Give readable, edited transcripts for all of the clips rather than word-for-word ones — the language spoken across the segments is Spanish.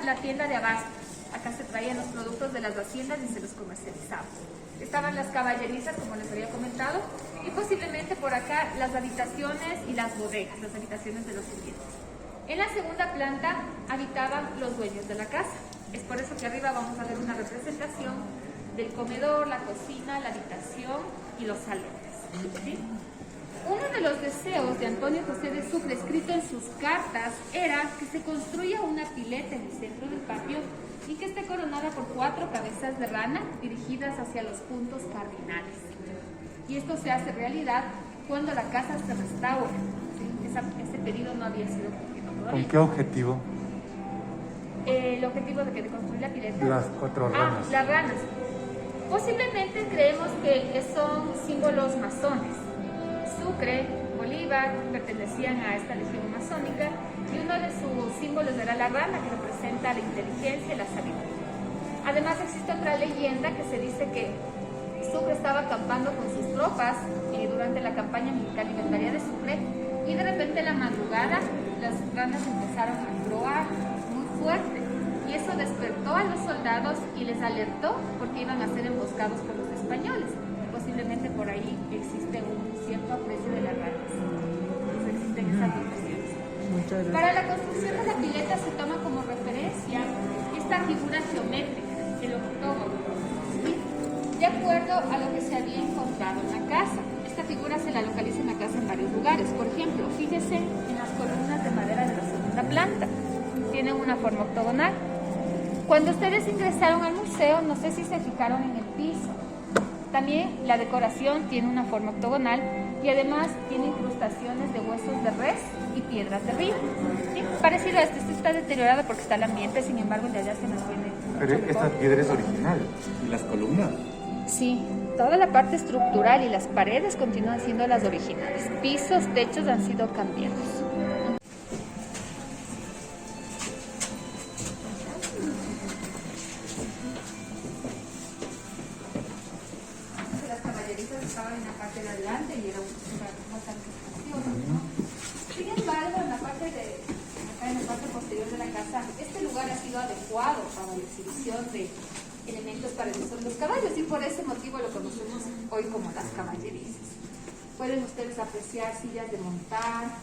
La tienda de abasto. Acá se traían los productos de las haciendas y se los comercializaban. Estaban las caballerizas, como les había comentado, y posiblemente por acá las habitaciones y las bodegas, las habitaciones de los sirvientes. En la segunda planta habitaban los dueños de la casa. Es por eso que arriba vamos a ver una representación del comedor, la cocina, la habitación y los salones. ¿Sí? Uno de los deseos de Antonio José de Sucre, escrito en sus cartas, era que se construya una pileta en el centro del patio y que esté coronada por 4 cabezas de rana dirigidas hacia los puntos cardinales. Y esto se hace realidad cuando la casa se restaura. ¿Sí? Ese pedido no había sido cumplido todavía. ¿Con qué objetivo? El objetivo de construir la pileta. Las 4 ranas. Las ranas. Posiblemente creemos que son símbolos masones. Sucre, Bolívar pertenecían a esta legión masónica y uno de sus símbolos era la rana, que representa la inteligencia y la sabiduría. Además existe otra leyenda que se dice que Sucre estaba acampando con sus tropas durante la campaña militar libertaria de Sucre y de repente en la madrugada las ranas empezaron a croar muy fuerte y eso despertó a los soldados y les alertó porque iban a ser emboscados por los españoles. Posiblemente por ahí existe un cierto aprecio de las ranas. Entonces existen esas reflexiones. Para la construcción de la pileta se toma como referencia esta figura geométrica, el octógono, ¿sí? De acuerdo a lo que se había encontrado en la casa. Esta figura se la localiza en la casa en varios lugares. Por ejemplo, fíjese en las columnas de madera de la segunda planta. Tienen una forma octogonal. Cuando ustedes ingresaron al museo, no sé si se fijaron en el piso. También la decoración tiene una forma octogonal y además tiene incrustaciones de huesos de res y piedras de río. ¿Sí? Parecido a este está deteriorado porque está el ambiente, sin embargo el de allá se mantiene. Pero esta piedra es original. ¿Y las columnas? Sí, toda la parte estructural y las paredes continúan siendo las originales. Pisos, techos han sido cambiados. Estaban en la parte de adelante y era bastante espacioso, ¿no? Sin embargo, en la parte posterior de la casa, este lugar ha sido adecuado para la exhibición de elementos para el uso de los caballos y por ese motivo lo conocemos hoy como las caballerizas. Pueden ustedes apreciar sillas de montar,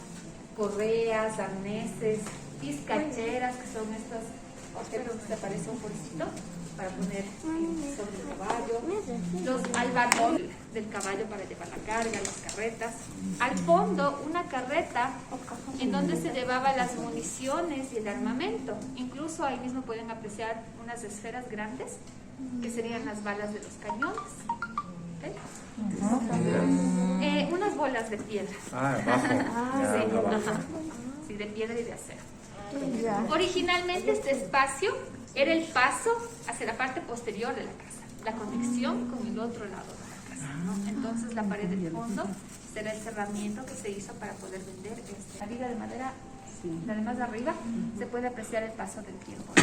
correas, arneses, pizcacheras, que son estos objetos que se aparece un bolsito para poner sobre el caballo, los albardones del caballo para llevar la carga, las carretas, al fondo una carreta en donde se llevaba las municiones y el armamento. Incluso ahí mismo pueden apreciar unas esferas grandes que serían las balas de los cañones. ¿Okay? Unas bolas de piedra. Sí, de piedra y de acero. Originalmente este espacio era el paso hacia la parte posterior de la casa, la conexión con el otro lado de la casa, ¿no? Entonces la pared del fondo será el cerramiento que se hizo para poder vender la viga de madera. La de más arriba se puede apreciar el paso del tiempo.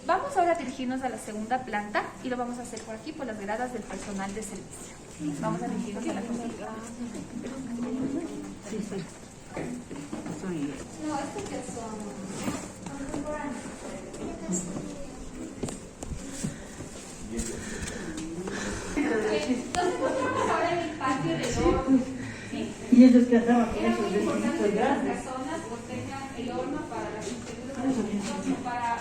Vamos ahora a dirigirnos a la segunda planta y lo vamos a hacer por aquí, por las gradas del personal de servicio. Vamos a dirigirnos a la cocina. No, estos ya son contemporáneos. Nos encontramos ahora en el patio del horno. Y ellos que andaban con esos vestiditos las grandes. personas tengan el horno para las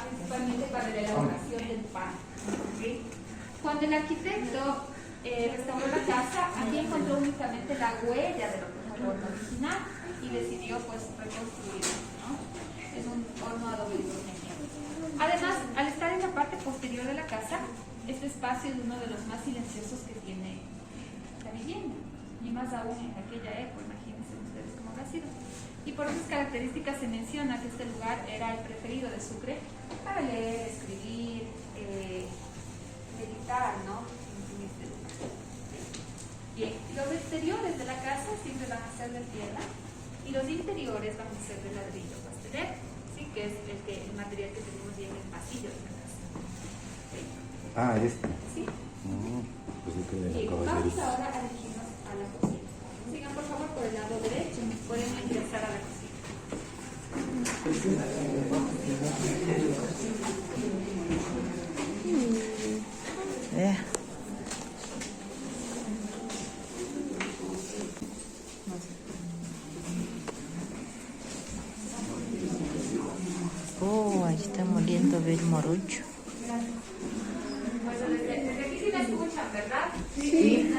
principalmente para la elaboración del pan. ¿Sí? Cuando el arquitecto restauró la casa, aquí encontró únicamente la huella de lo que fue el horno original y decidió pues reconstruirlo, ¿no? Es un horno a doble hornilla. Además, al estar en la parte posterior de la casa, este espacio es uno de los más silenciosos que tiene la vivienda, y más aún en aquella época, imagínense ustedes cómo habrá sido. Y por esas características se menciona que este lugar era el preferido de Sucre para leer, escribir, meditar, ¿no? En este lugar. Bien, los exteriores de la casa siempre van a ser de piedra y los interiores van a ser de ladrillo pastelero, ¿sí? Que es el material que tenemos bien en el pasillo de la casa. ¿Sí? Ah, este. Sí. Pues Bien, vamos ahora a dirigirnos a la cocina. Sigan por favor por el lado derecho. Pueden Oh, ahí está moliendo el morocho. Bueno, desde aquí sí me escuchan, ¿verdad? Sí.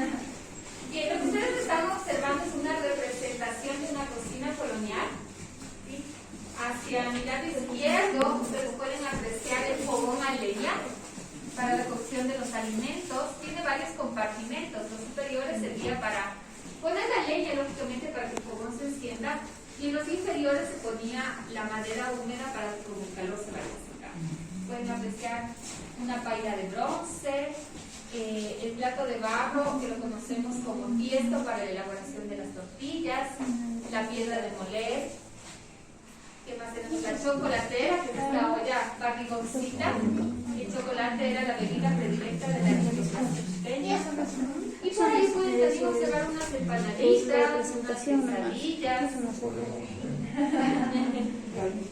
Bien, lo que ustedes están observando es una representación de una cocina colonial. ¿Sí? Hacia mi lado izquierdo, ustedes pueden apreciar el fogón a leña para la cocción de los alimentos. Tiene varios compartimentos. Los superiores servía para poner la leña, lógicamente, para que el fogón se encienda. Y en los inferiores se ponía la madera húmeda para que con el calor se vaya secando. Pueden apreciar una paila de bronce, el plato de barro, que lo conocemos como tiesto para la elaboración de las tortillas, la piedra de moler. ¿Qué más tenemos? La chocolatera, que es la olla barrigoncita. El chocolate era la bebida predilecta de la niña. Y por ahí pueden también observar unas empanaditas, unas quesadillas.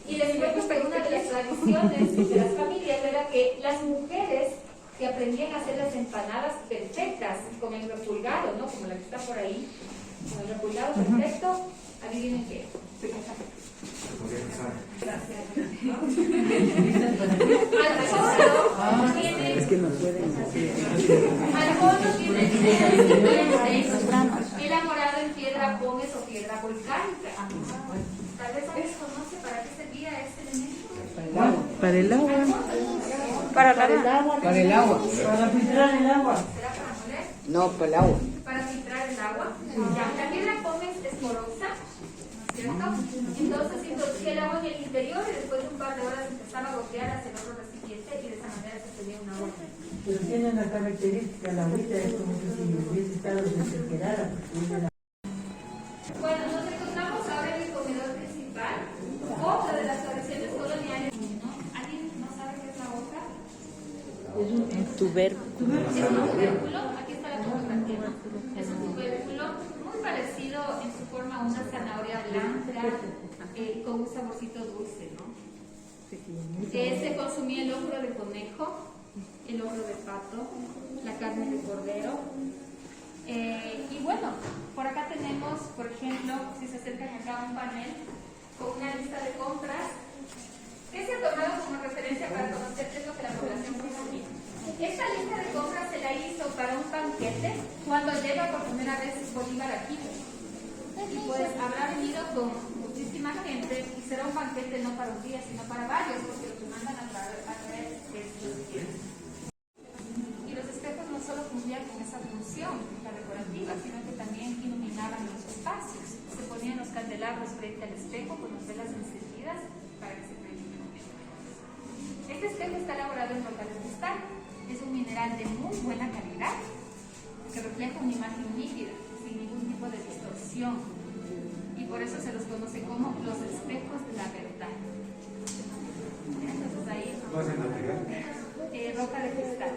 Y les cuento que una de las tradiciones de las familias era que las mujeres que aprendían a hacer las empanadas perfectas, con el repulgado, ¿no? Como la que está por ahí, con el repulgado perfecto, adivinen qué. Es que no pueden hacer. Al fondo tiene el elaborado en piedra pómez o piedra volcánica. Tal vez alguien conoce para qué servía este elemento. Para el agua. Para el agua. Para el agua. Para filtrar el agua. ¿Será para moler? No, para el agua. Para filtrar el agua. Ya, la piedra pómez es porosa, ¿no es cierto? Entonces se introducía el agua en el interior y después de un par de horas empezaba a gotear hacia el otro recipiente y de esa manera se tenía una agua. Pero tiene una característica, la agüita es como que si hubiese estado desesperada. Bueno, nos encontramos ahora en el comedor principal. Otra de las tradiciones coloniales, ¿no? ¿Alguien no sabe qué es la hoja? Un tubérculo. Es un tubérculo, aquí está la fotografía, ¿no? Es un tubérculo muy parecido en su forma a una zanahoria blanca, con un saborcito dulce, ¿no? Se consumía el hombro de conejo, el hombro de pato, la carne de cordero. Y bueno, por acá tenemos, por ejemplo, si se acercan acá un panel con una lista de compras que se ha tomado como referencia para conocer qué es lo que la población consumía. Esta lista de compras se la hizo para un banquete cuando llega por primera vez Bolívar aquí. Y pues habrá venido con muchísima gente y será un banquete no para un día, sino para varios, porque lo que mandan a traer es lo que quieren. Y los espejos no solo cumplían con esa función, la decorativa, sino que también iluminaban los espacios. Se ponían los candelabros frente al espejo con las velas encendidas para que se proyecten. Este espejo está elaborado en roca de cristal. Es un mineral de muy buena calidad que refleja una imagen nítida, sin ningún tipo de distorsión. Y por eso se los conoce como los espejos de la verdad. Entonces ahí... roca de cristal.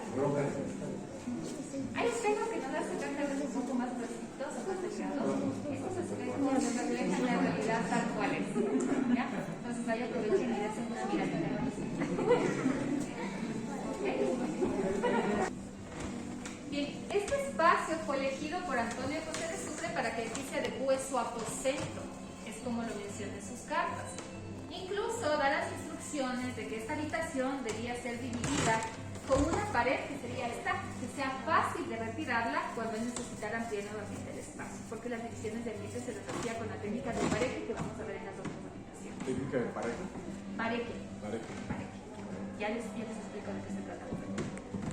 Hay espejos que nos hacen ver tal vez un poco más precisos, más delgados. Estos espejos reflejan la realidad tal cual es. ¿Ya? Entonces ahí aprovechen y hacen una mirada. Bien, este espacio fue elegido por Antonio José de Sucre para que aquí se adecue su aposento, es como lo menciona en sus cartas. Incluso da las instrucciones de que esta habitación debía ser dividida con una pared que sería esta, que sea fácil de retirarla cuando necesitaran ampliar nuevamente el espacio, porque las divisiones de ambiente se les hacía con la técnica de pareje que vamos a ver en las otras habitaciones. ¿Técnica de pareja? Pareje. Pareja. Ya les explico de qué se trata.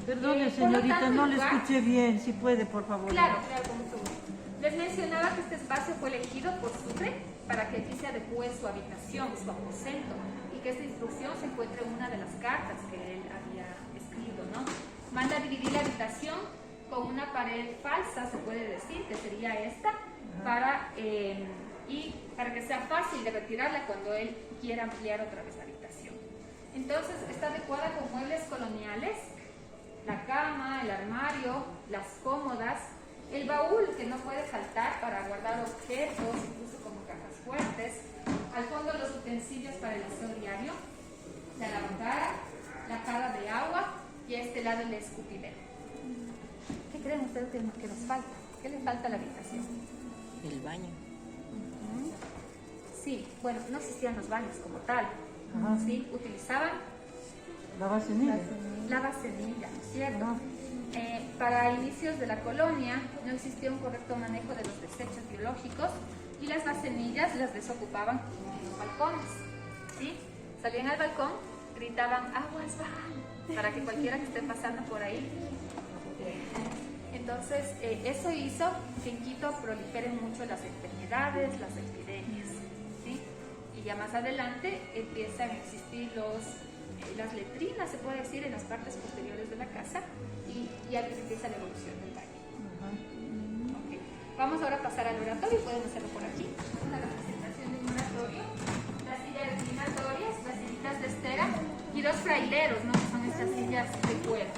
Perdone, señorita, no le escuché bien. Si puede, por favor. Claro, con mucho gusto. Les mencionaba que este espacio fue elegido por Sucre para que aquí se adecue su habitación, su aposento, y que esta instrucción se encuentra en una de las cartas que él había escrito, ¿no? Manda a dividir la habitación con una pared falsa, se puede decir, que sería esta, para que sea fácil de retirarla cuando él quiera ampliar otra vez la habitación. Entonces, está adecuada con muebles coloniales, la cama, el armario, las cómodas, el baúl que no puede faltar para guardar objetos, incluso como cajas fuertes, al fondo los utensilios para el aseo este lado el escupidero. ¿Qué creen ustedes que nos falta? ¿Qué le falta a la habitación? El baño. Sí, bueno, no existían los baños como tal. Ajá. ¿Sí? Utilizaban La vacinilla. la vasenilla, ¿no es cierto? Ajá. Para inicios de la colonia no existía un correcto manejo de los desechos biológicos y las vasenillas las desocupaban en los balcones. ¿Sí? Salían al balcón, gritaban aguas van, para que cualquiera que esté pasando por ahí. Entonces, eso hizo que en Quito proliferen mucho las enfermedades, las epidemias. ¿Sí? Y ya más adelante empiezan a existir las letrinas, se puede decir, en las partes posteriores de la casa y ya empieza la evolución del baño. Okay. Vamos ahora a pasar al oratorio, pueden hacerlo por aquí. Una representación de un oratorio, las sillas reclinatorias, las sillitas de estera y dos fraileros, ¿no? Que son estas sillas de cuero.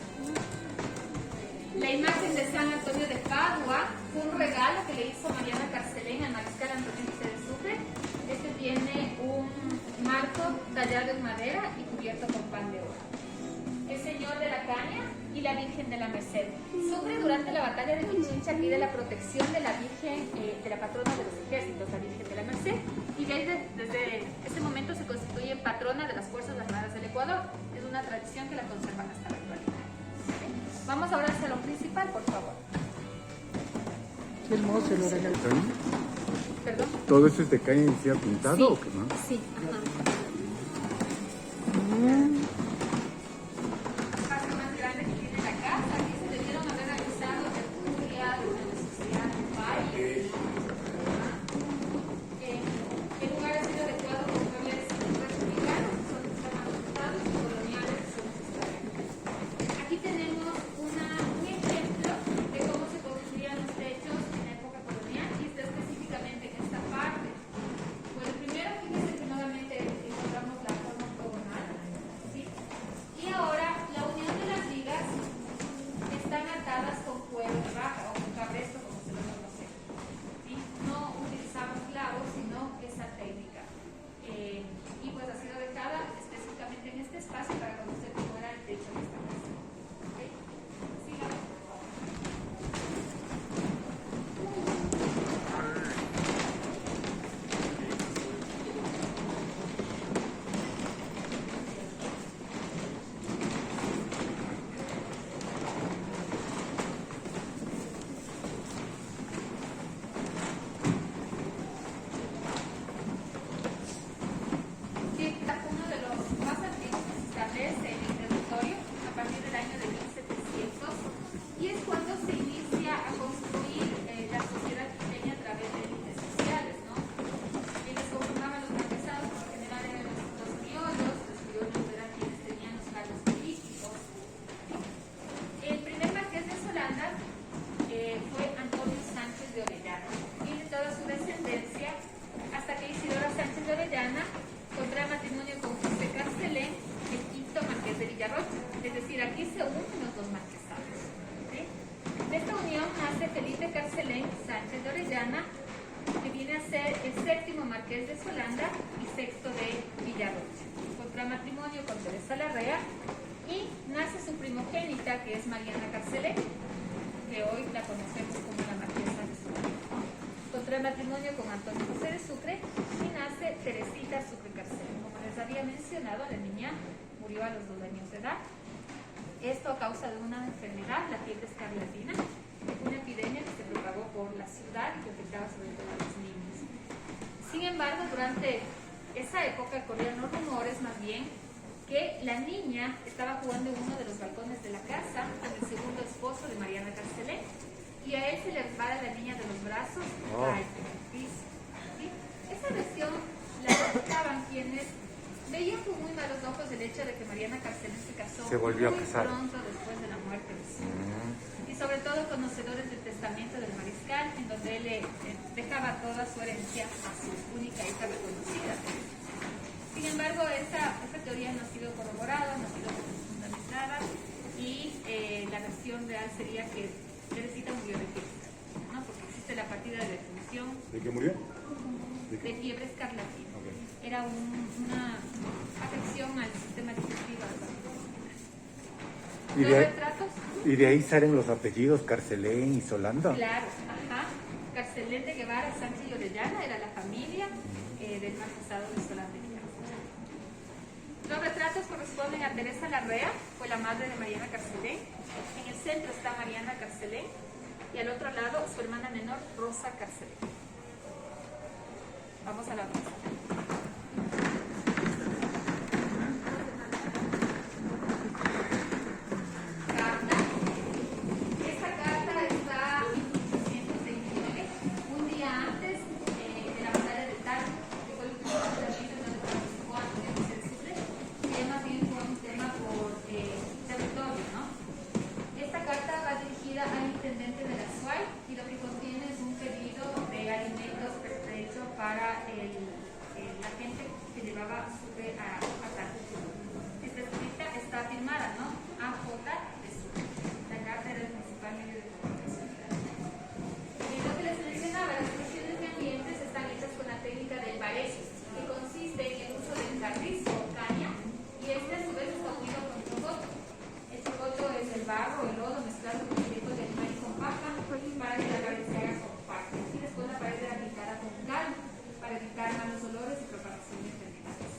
La imagen de San Antonio de Padua fue un regalo que le hizo Mariana Carcelén al mariscal Antonio José de Sucre. Este tiene un marco tallado en madera y cubierto con pan de oro. El Señor de la Caña y la Virgen de la Merced. Sucre durante la batalla de Pichincha pide la protección de la Virgen, de la patrona de los ejércitos, la Virgen de la Merced, y desde ese momento se constituye patrona de las Fuerzas Armadas del Ecuador. Es una tradición que la conservan hasta la actualidad. Vamos ahora al salón principal, por favor. Qué hermoso el oratorio. Perdón. ¿Todo eso es de caña y sea pintado Sí, o qué más? sí. Ajá. El espacio más grande que tiene la casa, aquí se debieron haber realizado tertulias, de sociedad, bailes. El lugar ha sido adecuado por muebles republicanos, que son sistemas y coloniales, que son históricos. Aquí tenemos un ejemplo de cómo se construían los techos en la época colonial y está específicamente en esta parte. Bueno, primero fíjense que nuevamente encontramos la forma octogonal, ¿sí? Y ahora la unión de las vigas están atadas con cuero de vaca o con cabresto, como se lo conoce. ¿Sí? No utilizamos clavos, sino esa técnica. Y pues ha sido dejada específicamente en este espacio para conocer cómo era el techo de esta casa. ¿Ok? Sigamos, por favor. Sí, uno de los más antiguos que se establece en el territorio a partir del año de 1700 y es cuando se inicia a construir la sociedad quiteña a través de élites sociales, ¿no? Quienes conformaban los marquesados por lo general eran los criollos eran quienes tenían los cargos políticos. El primer marqués de Solanda fue Antonio Sánchez de Orellana y de toda su descendencia hasta que Isidora Sánchez de Orellana contrae matrimonio con José Carcelén, el quinto marqués de Villarrocha. Es decir, aquí se unen los dos marquesados. ¿Sí? De esta unión nace Felipe Carcelén Sánchez de Orellana, que viene a ser el séptimo marqués de Solanda y sexto de Villarrocha. Contrae matrimonio con Teresa Larrea y nace su primogénita, que es Mariana Carcelén, que hoy la conocemos como la marquesa de Sucre. Contrae matrimonio con Antonio José de Sucre y nace Teresita Sucre Carcelén. Como les había mencionado, la niña murió a los 2 años de edad. Esto a causa de una enfermedad, la fiebre escarlatina, una epidemia que se propagó por la ciudad y que afectaba sobre todo a los niños. Sin embargo, durante esa época corrían los rumores más bien que la niña estaba jugando en uno de los balcones de la casa con el segundo esposo de Mariana Carcelén y a él se le resbala la niña de los brazos y cae en el piso. ¿Sí? Esa versión la aceptaban quienes veían con muy malos ojos el hecho de que Mariana Carcelén se casó Se volvió a muy casar. pronto después de la muerte de su hijo. Y sobre todo conocedores del testamento del mariscal, en donde él dejaba toda su herencia a su única hija reconocida. Sin embargo, esa teoría no ha sido corroborada, no ha sido fundamentada y la versión real sería que Teresita murió de fiebre, ¿no? Porque existe la partida de defunción ¿De qué murió? de fiebre escarlatina. Ok. Era una afección al sistema digestivo. Y Los de, retratos, y de ahí salen los apellidos Carcelén y Solanda. claro, ajá. Carcelén de Guevara, Sánchez y Orellana era la familia del marquesado de Solanda. Los retratos corresponden a Teresa Larrea, fue la madre de Mariana Carcelén. En el centro está Mariana Carcelén y al otro lado su hermana menor, Rosa Carcelén. Vamos a la Rosa. Carta. Esta carta está en 1829, un día antes de la batalla de Tarco, que fue el último enfrentamiento donde participó Antonio José de Sucre, que más bien fue un tema por territorio, ¿no? Esta carta va dirigida al intendente de la SUAY y lo que contiene es un pedido de alimentos pertrecho para la gente que llevaba Sucre a Tarco. Esta escrita está firmada, ¿no? AJ de Sucre. La carta era el principal medio de comunicación. Lo que les mencionaba, las cuestiones de ambientes están hechas con la técnica del barezo, que consiste en el uso del carrizo o caña, y este a su vez está unido con chocoto. El chocoto es el barro, el lodo mezclado con tipos de animal y con paja para que la pared se haga compacta. Y después la pared era pintada con cal para evitar malos olores y propagaciones terminales.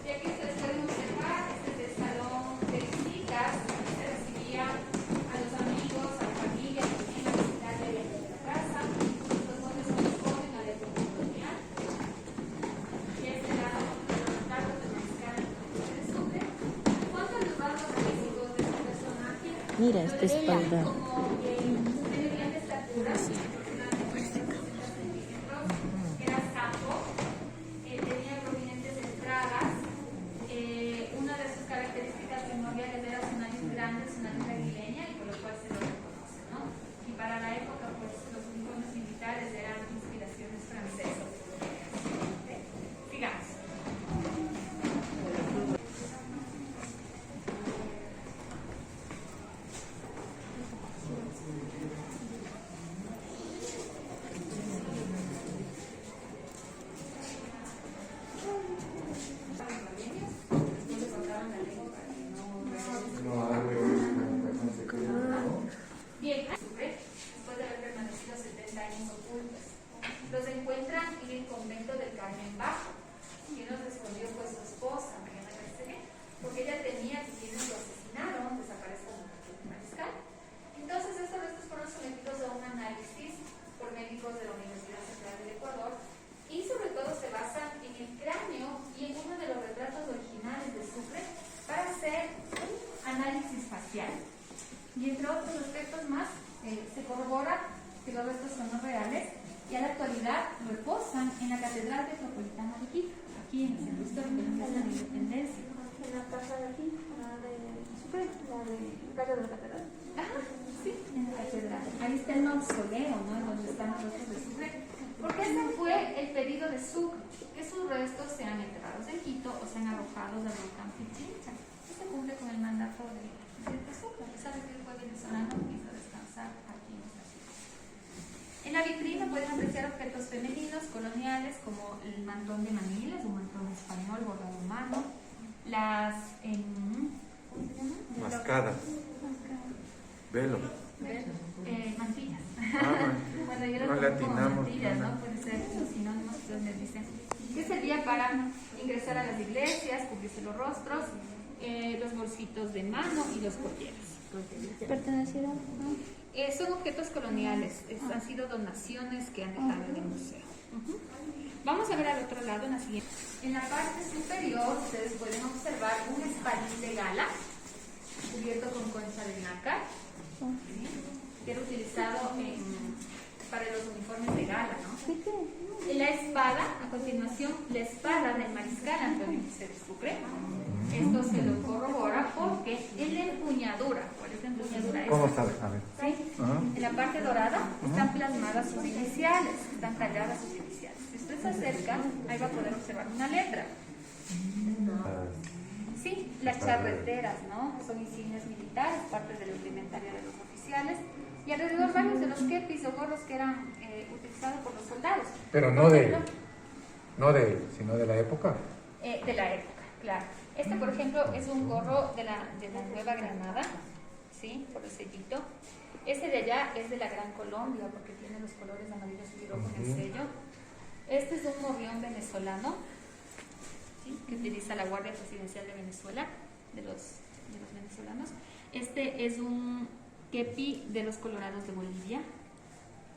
Y aquí ustedes pueden observar, este es el salón de visitas, se recibía a los amigos, a la familia, también a visitar de la casa. Los montes corresponden a la época colonial. Y este lado de los retratos de Mariscal de Sucre. En cuanto a los rasgos físicos de su personaje, Mira esta espalda. como de gran estatura, aproximadamente 60 centímetros, era sapo, tenía prominentes entradas. Una de sus características primordiales era su nariz grande, su nariz aguileña, y por lo cual se lo reconoce, ¿no? Y para la época, pues los uniformes militares eran inspiraciones francesas. Sigamos. Bien, después de haber permanecido 70 años ocultos, los encuentran en el convento del Carmen Bajo. Y nos respondió pues su esposa, Mariana Carcelén, porque ella temía que quienes lo asesinaron desaparezcan del mariscal. Entonces estos restos fueron sometidos a un análisis por médicos de la Universidad Central del Ecuador y sobre todo se basan en el cráneo y en uno de los retratos originales de Sucre para hacer un análisis facial. Y entre otros aspectos más, se corrobora que los restos son no reales y a la actualidad reposan en la Catedral Metropolitana de Quito, aquí en el Centro Histórico de la Plaza de la Independencia. En la casa de aquí, la de Sucre, la de calle de la catedral. Ajá, sí, en la catedral. Ahí está el mausoleo, ¿no? Donde están los restos de Sucre. Porque ese fue el pedido de Sucre, que sus restos sean enterrados en Quito o sean arrojados del volcán Pichincha. Esto cumple con el mandato de Sucre, a pesar de que él fue venezolano, quiso descansar aquí en esta ciudad. En la vitrina pueden apreciar objetos femeninos coloniales como el mantón de Manila, un mantón español bordado a mano, las ¿cómo se llama? Mascada. Velo. Mantillas. Ah, Bueno, yo no lo le pongo como atinamos, mantillas, no. ¿no? Puede ser los sinónimos que ustedes me dicen. Que servía para ingresar a las iglesias, cubrirse los rostros, los bolsitos de mano y los collares. ¿Pertenecieron? Son objetos coloniales, han sido donaciones que han dejado en el museo. Vamos a ver al otro lado en la siguiente. En la parte superior ustedes pueden observar un espadín de gala cubierto con concha de nácar, ¿sí? Que era utilizado para los uniformes de gala, ¿no? En la espada, a continuación, la espada del mariscal Antonio José de Sucre. Esto se lo corrobora porque en la empuñadura, ¿cuál es la empuñadura? ¿Cómo sabe? A ver. ¿Sí? Ajá. En la parte dorada están plasmadas sus iniciales, están talladas sus iniciales. Si usted se acerca, ahí va a poder observar una letra. Sí, las charreteras, ¿no? Son insignias militares, parte de la implementaria de los oficiales, y alrededor varios de los kepis o gorros que eran utilizados por los soldados. Pero no Por de ejemplo, no de él, sino de la época. de la época, claro. Este, por ejemplo, es un gorro de la Nueva Granada, ¿sí? Por el sellito. Este de allá es de la Gran Colombia, porque tiene los colores amarillos y rojo en el sello. Este es un morrión venezolano, ¿sí? Que utiliza la Guardia Presidencial de Venezuela, de los venezolanos. Este es un kepi de los Colorados de Bolivia,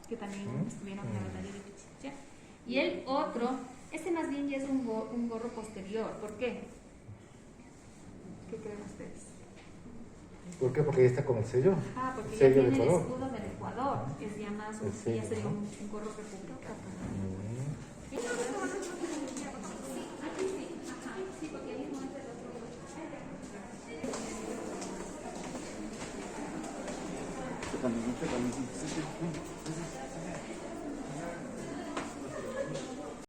que también estuvieron en la batalla de Pichincha. Y el otro, este más bien ya es un gorro posterior. ¿Por qué? ¿Qué creen ustedes? ¿Por qué? Porque ya está con el sello. Ah, porque ya Sello tiene de el Ecuador. escudo del Ecuador, es ya más El sello, ya sería ¿no? un gorro republicano. Sí, porque ahí no entra el otro gorro. También, también, sí, sí, sí.